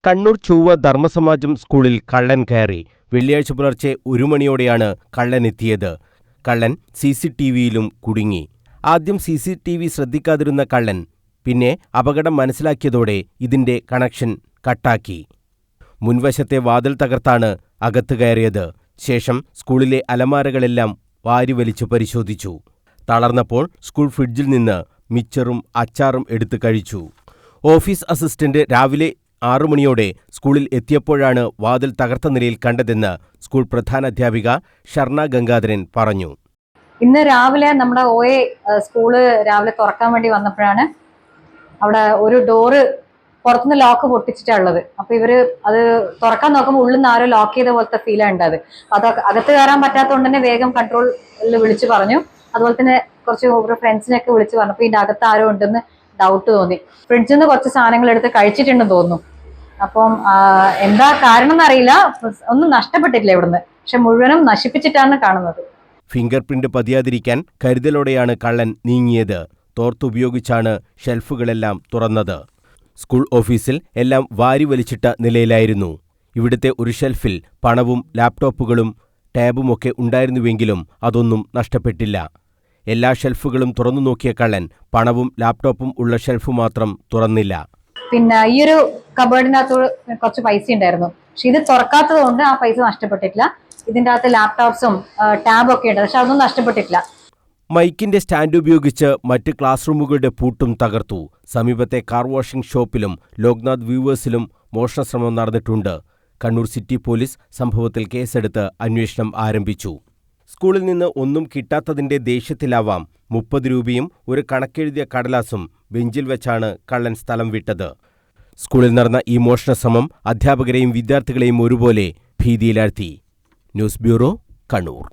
കണ്ണൂർ ചൊവ്വ ധർമ്മസമാജം സ്കൂളിൽ കള്ളൻ കയറി. വെള്ളിയാഴ്ച പുലർച്ചെ 1 മണിയോടെയാണ് കള്ളനെത്തിയത്. കള്ളൻ CCTVയിലും കുടുങ്ങി. ആദ്യം CCTV ശ്രദ്ധിക്കാതിരുന്ന കള്ളൻ പിന്നെ അപകടം മനസ്സിലാക്കിയതോടെ ഇതിന്റെ കണക്ഷൻ കട്ടാക്കി. മുൻവശത്തെ വാതിൽ തകർത്താണ് അകത്ത് കയറിയത്. ശേഷം സ്കൂളിലെ അലമാരകളെല്ലാം വാരിവലിച്ച് പരിശോധിച്ചു. തളർന്നപ്പോൾ സ്കൂൾ ഫ്രിഡ്ജിൽ നിന്ന് മിച്ചറും അച്ചാറും എടുത്ത് കഴിച്ചു. ഓഫീസ് അസിസ്റ്റന്റ് രാവിലെ 6 മണിയോടെ സ്കൂളിൽ എത്തിയപ്പോഴാണ് വാതിൽ തകർത്ത നിലയിൽ കണ്ടതെന്ന് സ്കൂൾ പ്രധാനാധ്യാപിക ഷർണ ഗംഗാധരൻ പറഞ്ഞു. ഇന്ന് രാവിലെ നമ്മുടെ സ്കൂള് രാവിലെ തുറക്കാൻ വേണ്ടി വന്നപ്പോഴാണ് അവിടെ ഒരു ഡോറ് പുറത്തുനിന്ന് ലോക്ക് പൊട്ടിച്ചിട്ടുള്ളത്. അപ്പൊ ഇവര് അത് തുറക്കാൻ നോക്കുമ്പോൾ ഉള്ളിൽ നിന്ന് ആരോ ലോക്ക് ചെയ്ത പോലത്തെ ഫീലാണ് ഉണ്ടായത്. അത് അകത്ത് കയറാൻ പറ്റാത്തതുകൊണ്ട് തന്നെ വേഗം കൺട്രോളിൽ വിളിച്ചു പറഞ്ഞു. അതുപോലെ തന്നെ കുറച്ച് ഫ്രണ്ട്സിനെയൊക്കെ വിളിച്ചു പറഞ്ഞപ്പോൾ ഇതിന്റെ അകത്ത് ആരോ ഉണ്ടെന്ന് ഡൗട്ട് തോന്നി. ഫ്രിഡ്ജിൽ നിന്ന് കുറച്ച് സാധനങ്ങൾ എടുത്ത് കഴിച്ചിട്ടുണ്ടെന്ന് തോന്നുന്നു. അപ്പം എന്താ കാരണം എന്നറിയില്ല. ഒന്നും നഷ്ടപ്പെട്ടിട്ടില്ല ഇവിടുന്ന്, പക്ഷെ മുഴുവനും നശിപ്പിച്ചിട്ടാണ് കാണുന്നത്. ഫിംഗർ പ്രിന്റ് പതിയാതിരിക്കാൻ കരുതലോടെയാണ് കള്ളൻ നീങ്ങിയത്. തോർത്തുപയോഗിച്ചാണ് ഷെൽഫുകളെല്ലാം തുറന്നത്. സ്കൂൾ ഓഫീസിൽ എല്ലാം വാരി വലിച്ചിട്ട നിലയിലായിരുന്നു. ഇവിടുത്തെ ഒരു ഷെൽഫിൽ പണവും ലാപ്ടോപ്പുകളും ടാബുമൊക്കെ ഉണ്ടായിരുന്നുവെങ്കിലും അതൊന്നും നഷ്ടപ്പെട്ടില്ല. എല്ലാ ഷെൽഫുകളും തുറന്നു നോക്കിയ കള്ളൻ പണവും ലാപ്ടോപ്പും ഉള്ള ഷെൽഫ് മാത്രം തുറന്നില്ല. പിന്നെ ഈ ഒരു കബേർഡിനകത്ത് കുറച്ച് പൈസ ഉണ്ടായിരുന്നു, പക്ഷെ ഇത് തുറക്കാത്തത് കൊണ്ട് ആ പൈസ നഷ്ടപ്പെട്ടിട്ടില്ല. ഇതിന്റെ അകത്ത് ലാപ്ടോപ്സും ടാബും ഒക്കെ ഉണ്ട്, പക്ഷെ അതൊന്നും നഷ്ടപ്പെട്ടിട്ടില്ല. മൈക്കിന്റെ സ്റ്റാൻഡ് ഉപയോഗിച്ച് മറ്റ് ക്ലാസ് റൂമുകളുടെ പൂട്ടും തകർത്തു. സമീപത്തെ കാർ വാഷിംഗ് ഷോപ്പിലും ലോക്നാഥ് വ്യൂവേഴ്സിലും മോഷണശ്രമം നടന്നിട്ടുണ്ട്. കണ്ണൂർ സിറ്റി പോലീസ് സംഭവത്തിൽ കേസെടുത്ത് അന്വേഷണം ആരംഭിച്ചു. സ്കൂളിൽ നിന്ന് ഒന്നും കിട്ടാത്തതിന്റെ ദേഷ്യത്തിലാവാം 30 രൂപയും ഒരു കണക്കെഴുതിയ കടലാസും ബെഞ്ചിൽ വെച്ചാണ് കള്ളൻ സ്ഥലം വിട്ടത്. സ്കൂളിൽ നടന്ന ഈ മോഷണശ്രമം അധ്യാപകരെയും വിദ്യാർത്ഥികളെയും ഒരുപോലെ ഭീതിയിലാഴ്ത്തി. News bureau, Kannur.